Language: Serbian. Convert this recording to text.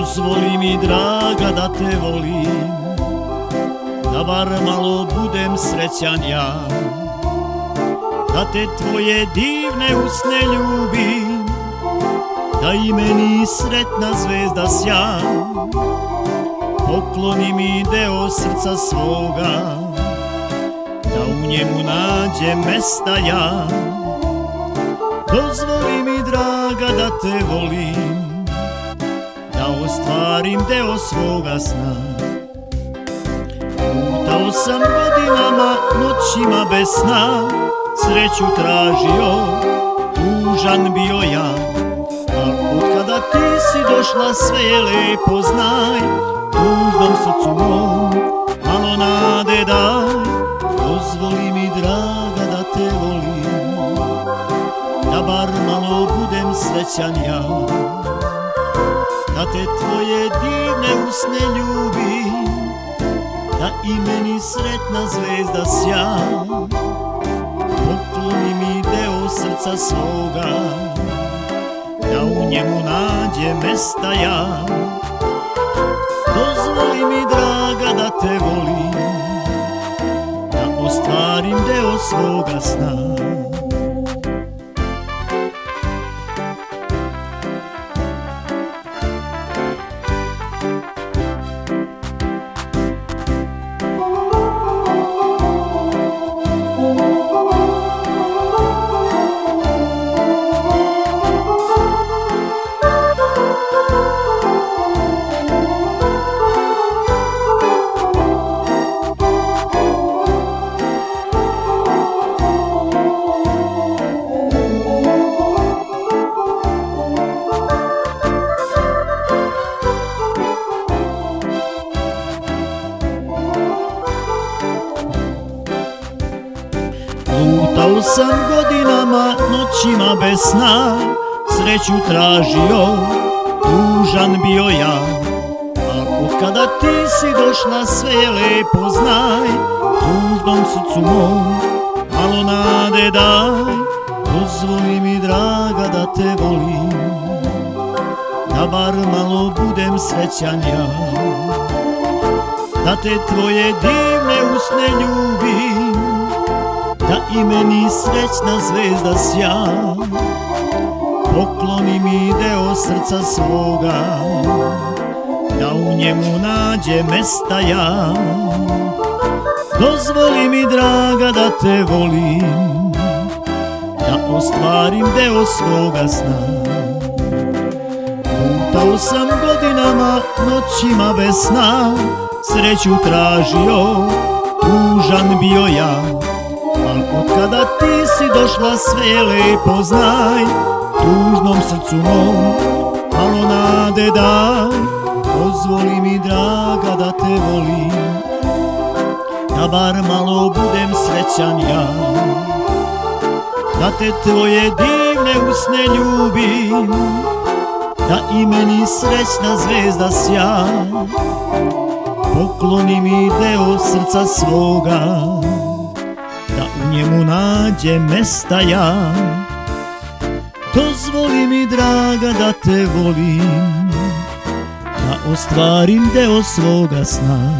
Dozvoli mi, draga, da te volim, da bar malo budem srećan ja, da te tvoje divne usne ljubim, da i meni sretna zvezda sja. Pokloni mi deo srca svoga, da u njemu nađem mesta ja. Dozvoli mi, draga, da te volim, da ostvarim deo svoga sna. Lutao sam godinama, noćima bez sna, sreću tražio, tužan bio ja. A otkada ti si došla, sve je lepo, znaj, tužnom srcu mom malo nade daj. Dozvoli mi, draga, da te volim, da bar malo budem srećan ja, da te tvoje divne usne ljubim, da i meni sretna zvezda sja. Pokloni mi deo srca svoga, da u njemu nađe mesta ja. Dozvoli mi, draga, da te volim, da ostvarim deo svoga sna. Lutao sam godinama, noćima bez sna, sreću tražio, tužan bio ja. A otkada ti si došla, sve je lepo, znaj, tužnom srcu mom malo nade daj. Dozvoli mi, draga, da te volim, da bar malo budem srećan ja, da te tvoje divne usne ljubim, da i meni srećna zvezda sja. Pokloni mi deo srca svoga, da u njemu nađe mesta ja. Dozvoli mi, draga, da te volim, da ostvarim deo svoga sna. Lutao sam godinama, noćima bez sna, sreću tražio, tužan bio ja. Al otkada ti si došla, sve je lepo, znaj, tužnom srcu mom malo nade daj. Dozvoli mi, draga, da te volim, da bar malo budem srećan ja, da te tvoje divne usne ljubim, da i meni srećna zvezda sja. Pokloni mi deo srca svoga, da u njemu nađe mesta ja. Dozvoli mi, draga, da te volim, da ostvarim deo svoga sna.